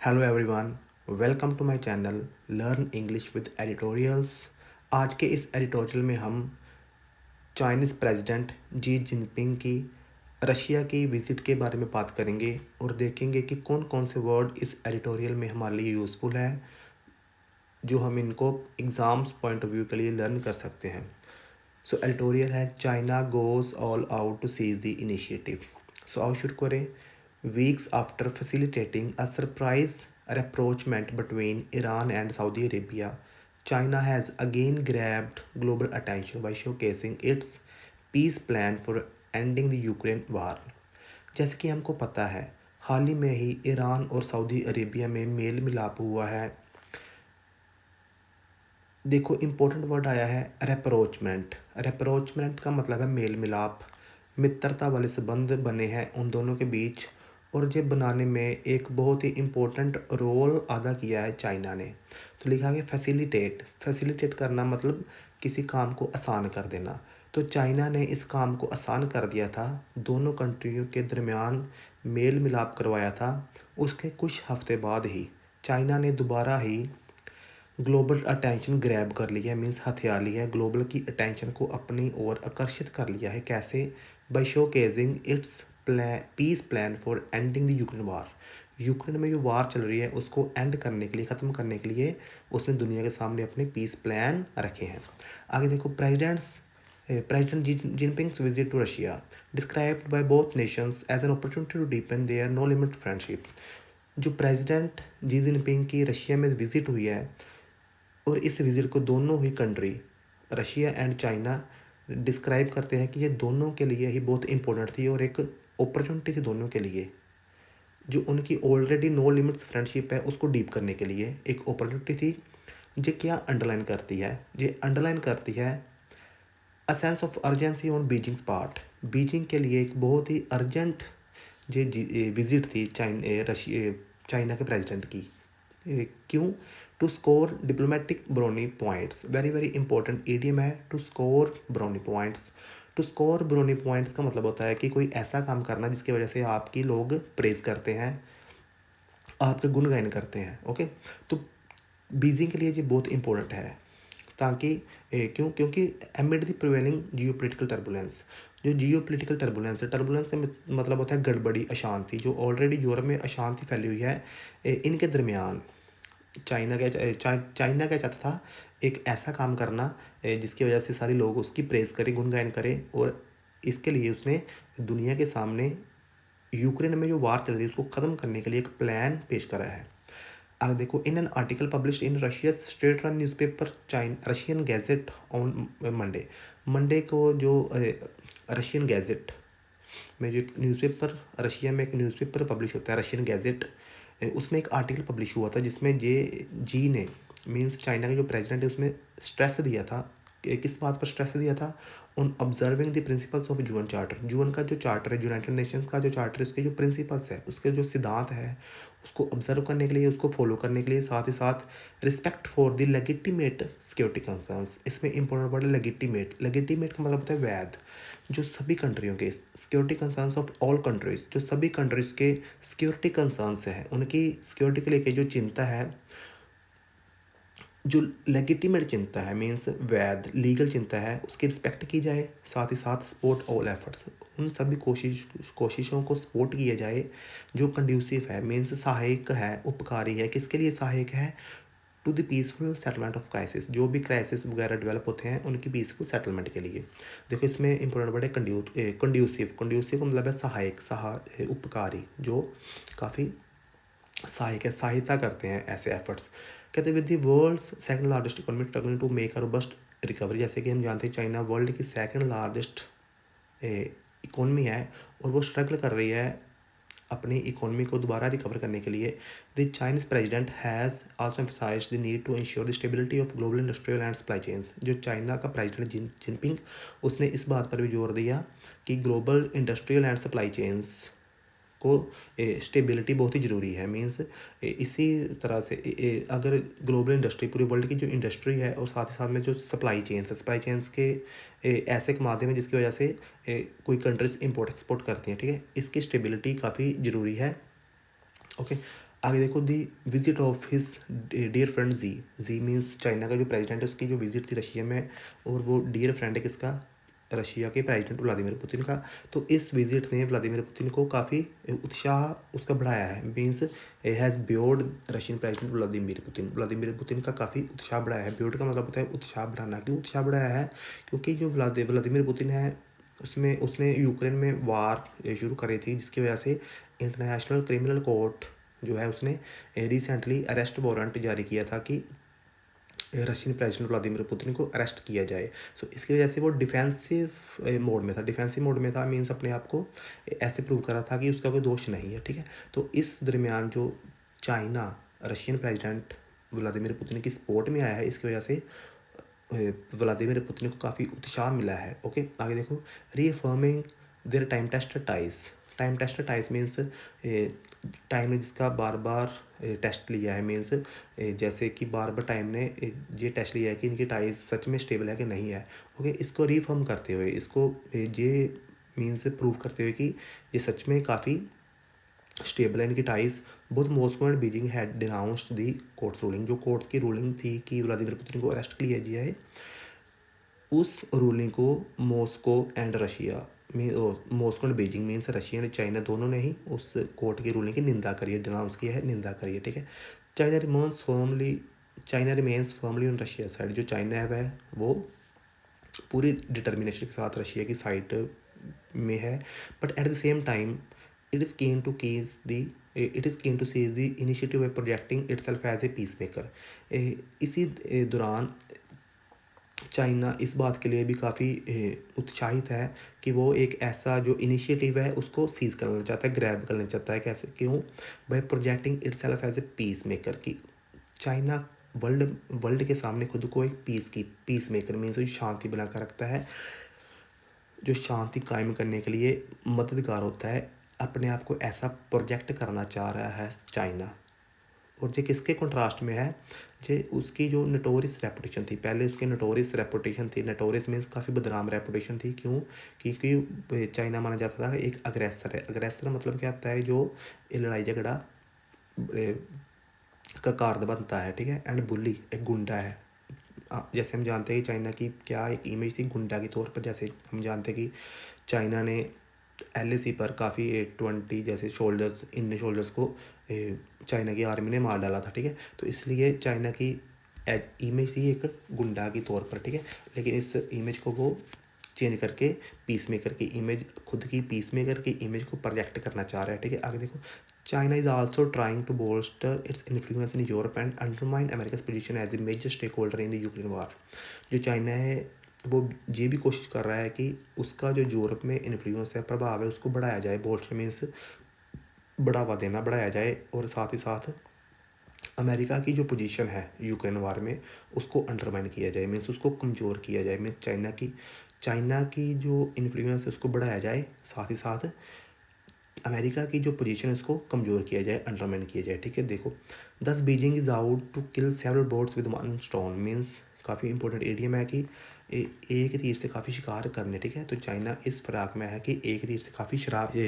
Hello everyone, welcome to my channel learn English with editorials. आज के इस editorial में हम चाइनीज़ प्रेसिडेंट जी जिनपिंग की रशिया की विज़िट के बारे में बात करेंगे और देखेंगे कि कौन कौन से वर्ड इस एडिटोरियल में हमारे लिए यूज़फुल है, जो हम इनको एग्ज़ाम्स पॉइंट ऑफ व्यू के लिए लर्न कर सकते हैं। सो एडिटोरियल है China goes all out to seize the initiative. So आओ शुरू करें। Weeks after facilitating a surprise rapprochement between Iran and Saudi Arabia, China has again grabbed global attention by showcasing its peace plan for ending the Ukraine war. जैसे कि हमको पता है, हाल ही में ही Iran और सऊदी अरेबिया में मेल मिलाप हुआ है। देखो, इम्पोर्टेंट वर्ड आया है रेप्रोचमेंट। रेप्रोचमेंट का मतलब है मेल मिलाप। मित्रता वाले संबंध बने हैं उन दोनों के बीच, और ये बनाने में एक बहुत ही इम्पोर्टेंट रोल अदा किया है चाइना ने। तो लिखा गया फैसिलिटेट। फैसिलिटेट करना मतलब किसी काम को आसान कर देना। तो चाइना ने इस काम को आसान कर दिया था, दोनों कंट्रियों के दरमियान मेल मिलाप करवाया था। उसके कुछ हफ्ते बाद ही चाइना ने दोबारा ही ग्लोबल अटेंशन ग्रैब कर लिया है, मीन्स हथिया लिया है, ग्लोबल की अटेंशन को अपनी ओर आकर्षित कर लिया है। कैसे? By showcasing its peace plan for ending the Ukraine war. Ukraine में जो वार चल रही है उसको एंड करने के लिए, ख़त्म करने के लिए उसने दुनिया के सामने अपने पीस प्लान रखे हैं। आगे देखो, president Jinping's visit to Russia described by both nations as an opportunity to deepen their no limit friendship. जो प्रेसिडेंट जी जिनपिंग की रशिया में विजिट हुई है, और इस विजिट को दोनों ही country Russia and China describe करते हैं कि ये दोनों के लिए ही बहुत इंपॉर्टेंट थी और एक अपॉर्चुनिटी थी दोनों के लिए। जो उनकी ऑलरेडी नो लिमिट्स फ्रेंडशिप है उसको डीप करने के लिए एक अपॉर्चुनिटी थी। ये क्या अंडरलाइन करती है? ये अंडरलाइन करती है a sense of urgency on Beijing's part. Beijing के लिए एक बहुत ही अर्जेंट ये विजिट थी चाइना के प्रेसिडेंट की। क्यों? To score diplomatic brownie points. Very very important idiom है, to score brownie points. To score brownie points का मतलब होता है कि कोई ऐसा काम करना जिसकी वजह से आपकी लोग प्रेज करते हैं, आपके गुणगान करते हैं। ओके, तो बीजिंग के लिए ये बहुत इंपॉर्टेंट है, ताकि क्योंकि एमिड the prevailing geo political turbulence. जो जियो पोलिटिकल टर्बुलेंस है, टर्बुलेंस से मतलब होता है गड़बड़ी, अशांति। जो ऑलरेडी यूरोप में अशांति फैली हुई है, इनके दरमियान चाइना क्या चाहता था? एक ऐसा काम करना जिसकी वजह से सारे लोग उसकी प्रेज़ करें, गुणगान करें, और इसके लिए उसने दुनिया के सामने यूक्रेन में जो वार चल रही है उसको ख़त्म करने के लिए एक प्लान पेश करा है। अब देखो, in an article published in Russia state run newspaper Russian gadget on Monday को, जो रशियन गैजेट में जो एक न्यूज़पेपर, रशिया में एक न्यूज़पेपर पब्लिश होता है रशियन गैजेट, उसमें एक आर्टिकल पब्लिश हुआ था जिसमें जी ने, मींस चाइना के जो प्रेसिडेंट है, उसमें स्ट्रेस दिया था। किस बात पर स्ट्रेस दिया था? On observing the principles of UN charter. UN का जो चार्टर है, यूनाइटेड नेशंस का जो चार्टर है, उसके जो प्रिंसिपल्स है, उसके जो सिद्धांत है, उसको ऑब्जर्व करने के लिए, उसको फॉलो करने के लिए, साथ ही साथ respect for the लेगिटिमेट security concerns. इसमें इंपॉर्टेंट वर्ड है लेगिटिमेट। लेगिटिमेट का मतलब होता है वैध। जो सभी कंट्रियों के security concerns of all countries, जो सभी कंट्रीज के सिक्योरिटी कंसर्न्स हैं, उनकी सिक्योरिटी के लेके जो चिंता है, जो लेगिटिमेट चिंता है, मीन्स वैध लीगल चिंता है, उसकी रिस्पेक्ट की जाए। साथ ही साथ सपोर्ट ऑल एफर्ट्स, उन सभी कोशिशों को सपोर्ट किया जाए जो कंड्यूसिव है, मीन्स सहायक है, उपकारी है। किसके लिए सहायक है? To the peaceful settlement of crisis. जो भी क्राइसिस वगैरह डेवलप होते हैं उनकी पीसफुल सेटलमेंट के लिए। देखो, इसमें इंपॉर्टेंट वर्ड है कंड्यूसिव। कंड्यूसिव का मतलब है सहायक, उपकारी, जो काफ़ी सहायक है, सहायता करते हैं ऐसे एफर्ट्स। कहते हैं with the world's second largest economy struggling to make a robust recovery. जैसे कि हम जानते हैं चाइना वर्ल्ड की सेकंड लार्जेस्ट इकोनॉमी है, और वो स्ट्रगल कर रही है अपनी इकोनॉमी को दोबारा रिकवर करने के लिए। The Chinese president has also emphasized the need to ensure the stability of global industrial and supply chains. जो चाइना का प्रेसिडेंट जिनपिंग, उसने इस बात पर भी जोर दिया कि global industrial and supply chains को स्टेबिलिटी बहुत ही ज़रूरी है। मीन्स इसी तरह से अगर ग्लोबल इंडस्ट्री, पूरी वर्ल्ड की जो इंडस्ट्री है, और साथ ही साथ में जो सप्लाई चेन्स है, सप्लाई चेन्स के ऐसे एक माध्यम है जिसकी वजह से कोई कंट्रीज इंपोर्ट एक्सपोर्ट करती हैं, ठीक है, इसकी स्टेबिलिटी काफ़ी ज़रूरी है। ओके, आगे देखो, the visit of his dear friend Xi. Xi means China का जो प्रेसिडेंट है उसकी जो विजिट थी रशिया में, और वो डियर फ्रेंड है किसका, रशिया के प्रेसिडेंट व्लादिमीर पुतिन का। तो इस विजिट ने व्लादिमीर पुतिन को काफ़ी उत्साह उसका बढ़ाया है, means has buoyed Russian president Vladimir Putin का काफ़ी उत्साह बढ़ाया है। ब्योर्ड का मतलब होता है उत्साह बढ़ाना। क्यों उत्साह बढ़ाया है? क्योंकि जो व्लादिमीर पुतिन है उसमें उसने यूक्रेन में वार शुरू करी थी, जिसकी वजह से इंटरनेशनल क्रिमिनल कोर्ट जो है उसने रिसेंटली अरेस्ट वारंट जारी किया था कि रशियन प्रेसिडेंट व्लादिमीर पुतिन को अरेस्ट किया जाए। सो इसकी वजह से वो डिफेंसिव मोड में था। डिफेंसिव मोड में था मीन्स अपने आप को ऐसे प्रूव करा था कि उसका कोई दोष नहीं है, ठीक है। तो इस दरमियान जो China Russian president Vladimir Putin की सपोर्ट में आया है, इसकी वजह से व्लादिमीर पुतिन को काफ़ी उत्साह मिला है। ओके, आगे देखो, reaffirming their time tested ties. Time tested ties means time ने जिसका बार बार टेस्ट लिया है, मीन्स जैसे कि बार बार टाइम ने ये टेस्ट लिया है कि इनकी टाइज सच में स्टेबल है कि नहीं है। ओके, इसको रीफर्म करते हुए, इसको ये मीन्स प्रूव करते हुए कि ये सच में काफ़ी स्टेबल है इनकी ties. Both Moscow and Beijing had denounced the courts ruling. जो कोर्ट्स की रूलिंग थी कि व्लादिमीर पुतिन को अरेस्ट किया जाए, उस रूलिंग को Moscow and Russia Moscow and Beijing means Russia and China दोनों ने ही उस कोर्ट की रूलिंग की निंदा करी है, डिनाउंस किया है, निंदा करी है, ठीक है। China remains firmly China remains firmly on Russia side. जो चाइना है वह वो पूरी डिटर्मिनेशन के साथ रशिया की साइड में है, but at the same time it is keen to case the it is keen to seize the initiative by projecting itself as a peace maker. इसी दौरान चाइना इस बात के लिए भी काफ़ी उत्साहित है कि वो एक ऐसा जो इनिशिएटिव है उसको सीज़ करना चाहता है, ग्रैब करना चाहता है। कैसे? क्यों? By projecting itself as a peace maker. की चाइना वर्ल्ड वर्ल्ड के सामने खुद को एक पीस मेकर मीन्स जो शांति बनाकर रखता है, जो शांति कायम करने के लिए मददगार होता है, अपने आप को ऐसा प्रोजेक्ट करना चाह रहा है चाइना। और ये किसके कंट्रास्ट में है? ये उसकी जो नटोरियस रेपुटेशन थी, पहले उसकी नटोरियस रेपुटेशन थी, नटोरियस मीन्स काफ़ी बदनाम रेपुटेशन थी। क्यों? क्योंकि चाइना माना जाता था एक अग्रेसर है। अग्रेसर मतलब क्या होता है? जो लड़ाई झगड़ा का कारण बनता है, ठीक है। एंड बुली एक गुंडा है। जैसे हम जानते हैं कि चाइना की क्या एक इमेज थी गुंडा के तौर पर। जैसे हम जानते हैं कि चाइना ने LAC पर काफ़ी 20 जैसे शोल्डर्स इंडियन शोल्डर्स को चाइना की आर्मी ने मार डाला था, ठीक है। तो इसलिए चाइना की इमेज थी एक गुंडा के तौर पर, ठीक है। लेकिन इस इमेज को वो चेंज करके पीस मेकर की इमेज, खुद की पीस मेकर की इमेज को प्रोजेक्ट करना चाह रहा है, ठीक है। आगे देखो, China is also trying to bolster its influence in Europe and undermine America's position as a major stakeholder in the Ukraine war. जो चाइना है वो ये भी कोशिश कर रहा है कि उसका जो यूरोप में इन्फ्लुएंस है, प्रभाव है, उसको बढ़ाया जाए। बोल्स्टर मीन्स बढ़ावा देना, बढ़ाया जाए। और साथ ही साथ अमेरिका की जो पोजीशन है यूक्रेन वार में उसको अंडरमाइन किया जाए, मीन्स उसको कमज़ोर किया जाए। मीन्स चाइना की जो इन्फ्लुएंस है उसको बढ़ाया जाए, साथ ही साथ अमेरिका की जो पोजीशन है उसको कमज़ोर किया जाए, अंडरमाइन किया जाए, ठीक है। देखो, this Beijing is out to kill several birds with one stone means काफ़ी इंपॉर्टेंट एडियम है कि एक तीर से काफ़ी शिकार करने, ठीक है। तो चाइना इस फिराक में है कि एक तीर से काफ़ी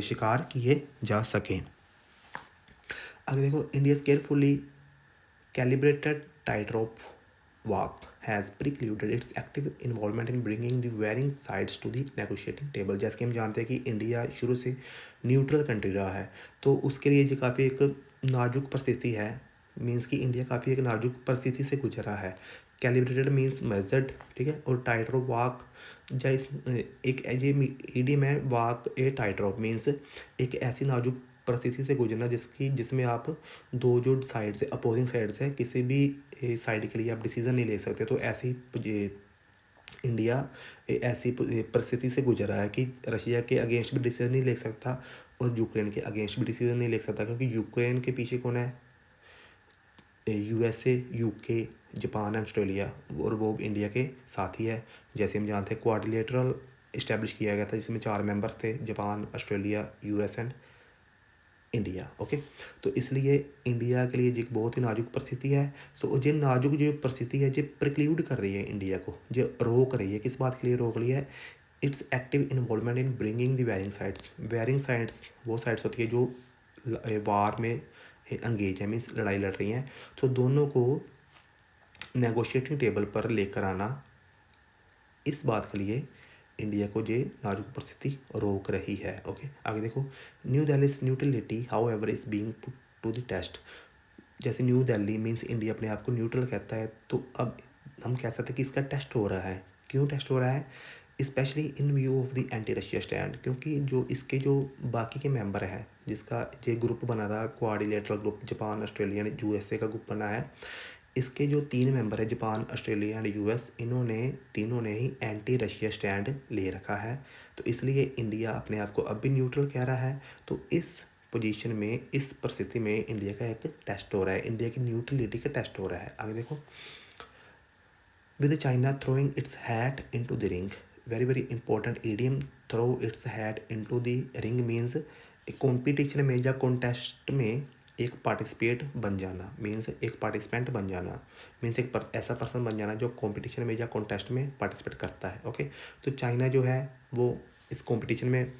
शिकार किए जा सकें। आगे देखो, India carefully calibrated tightrope walk has precluded its active involvement in bringing the varying sides to the negotiating table। जैसे कि हम जानते हैं कि इंडिया शुरू से न्यूट्रल कंट्री रहा है, तो उसके लिए ये काफ़ी एक नाजुक परिस्थिति है। मीन्स कि इंडिया काफ़ी एक नाजुक परिस्थिति से गुजरा है। कैलिब्रेटेड मीन्स मेजर्ड, ठीक है। और टाइट रोप वॉक जैसे एक ये ईडीएम है, वॉक ए टाइट रोप मीन्स एक ऐसी नाजुक परिस्थिति से गुजरना जिसमें आप दो जो साइड से अपोजिंग साइड से किसी भी साइड के लिए आप डिसीज़न नहीं ले सकते। तो ऐसे ही इंडिया ऐसी परिस्थिति से गुजर रहा है कि रशिया के अगेंस्ट भी डिसीजन नहीं ले सकता और यूक्रेन के अगेंस्ट भी डिसीजन नहीं ले सकता, क्योंकि यूक्रेन के पीछे कौन है? USA, UK, Japan and Australia, और वो इंडिया के साथ ही है। जैसे हम जानते हैं क्वाड्रिलेटरल इस्टेब्लिश किया गया था जिसमें 4 मेंबर थे, Japan, Australia, US and India. Okay, तो इसलिए इंडिया के लिए ये एक बहुत ही नाजुक परिस्थिति है। सो ये नाजुक जो परिस्थिति है ये प्रिक्लूड कर रही है इंडिया को, जो रोक रही है। किस बात के लिए रोक रही है? Its active involvement in bringing the warring sides. Warring sides वो साइड्स होती है जो वार में एंगेज है मीन्स लड़ाई लड़ रही हैं, तो दोनों को नेगोशिएटिंग टेबल पर लेकर आना, इस बात के लिए इंडिया को ये नाजुक परिस्थिति रोक रही है। ओके, आगे देखो, New Delhi's neutrality however is being put to the test. जैसे न्यू दिल्ली मीन्स इंडिया अपने आप को न्यूट्रल कहता है, तो अब हम कह सकते हैं कि इसका टेस्ट हो रहा है। क्यों टेस्ट हो रहा है? Specially in view of the anti Russia stand, क्योंकि जो इसके जो बाकी के मेंबर हैं, जिसका ये ग्रुप बना था quadrilateral group, Japan, Australia, USA का ग्रुप बना है, इसके जो 3 मेंबर है जापान, ऑस्ट्रेलिया एंड यूएस, इन्होंने तीनों ने ही एंटी रशिया स्टैंड ले रखा है। तो इसलिए इंडिया अपने आप को अब भी न्यूट्रल कह रहा है। तो इस पोजीशन में, इस परिस्थिति में इंडिया का एक टेस्ट हो रहा है, इंडिया की न्यूट्रलिटी का टेस्ट हो रहा है। आगे देखो, with China throwing its hat into the ring, very very important idiom, throw its hat into the ring means competition में या कॉन्टेस्ट में एक पार्टिसिपेट बन जाना, मीन्स एक पार्टिसिपेंट बन जाना, मीन्स एक ऐसा पर्सन बन जाना जो कंपटीशन में या कॉन्टेस्ट में पार्टिसिपेट करता है। ओके, तो चाइना जो है वो इस कंपटीशन में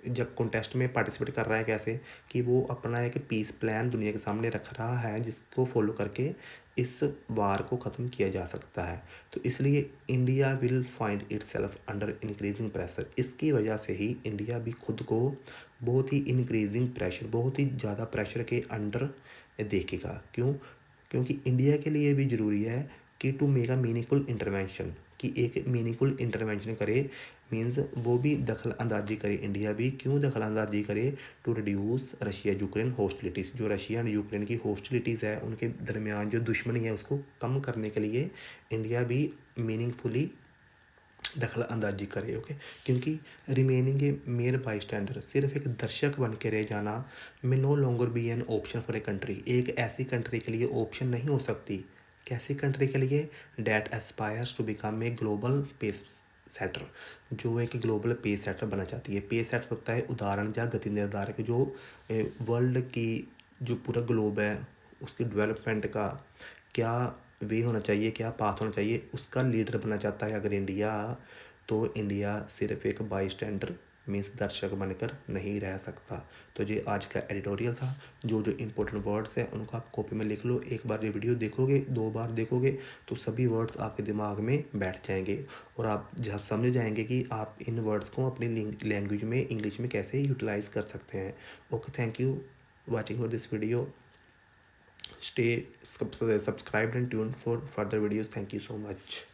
जब कॉन्टेस्ट में पार्टिसिपेट कर रहा है, कैसे कि वो अपना एक पीस प्लान दुनिया के सामने रख रहा है, जिसको फॉलो करके इस वार को ख़त्म किया जा सकता है। तो इसलिए India will find itself under increasing pressure, इसकी वजह से ही इंडिया भी खुद को बहुत ही इंक्रीजिंग प्रेशर, बहुत ही ज़्यादा प्रेशर के अंडर देखेगा। क्यों? क्योंकि इंडिया के लिए भी ज़रूरी है कि to make a meaningful intervention, कि एक मीनिंगफुल इंटरवेंशन करे, मीन्स वो भी दखल अंदाजी करे। इंडिया भी क्यों दखल अंदाजी करे? To reduce Russia Ukraine hostilities, जो रशिया एंड यूक्रेन की हॉस्टिलिटीज़ है, उनके दरमियान जो दुश्मनी है उसको कम करने के लिए इंडिया भी मीनिंगफुली दखल अंदाजी करे। ओके, क्योंकि remaining a mere bystander, सिर्फ एक दर्शक बन के रह जाना, में no longer be an option for a country, एक ऐसी कंट्री के लिए ऑप्शन नहीं हो सकती। कैसी कंट्री के लिए? That aspires to become a global pace setter, जो एक ग्लोबल पेस सेटर बनना चाहती है। पेस सेटर होता है उदाहरण या गति निर्धारक, जो वर्ल्ड की जो पूरा ग्लोब है उसकी डेवलपमेंट का क्या वे होना चाहिए, क्या पाथ होना चाहिए, उसका लीडर बनना चाहता है अगर इंडिया, तो इंडिया सिर्फ एक बाई स्टैंडर मीन्स दर्शक बनकर नहीं रह सकता। तो ये आज का एडिटोरियल था। जो जो इम्पोर्टेंट वर्ड्स हैं उनको आप कॉपी में लिख लो, एक बार ये वीडियो देखोगे, 2 बार देखोगे तो सभी वर्ड्स आपके दिमाग में बैठ जाएंगे, और आप जब समझ जाएंगे कि आप इन वर्ड्स को अपनी लैंग्वेज में, इंग्लिश में कैसे यूटिलाइज़ कर सकते हैं। Okay, thank you watching for this video. Stay subscribed and tuned for further videos. Thank you so much.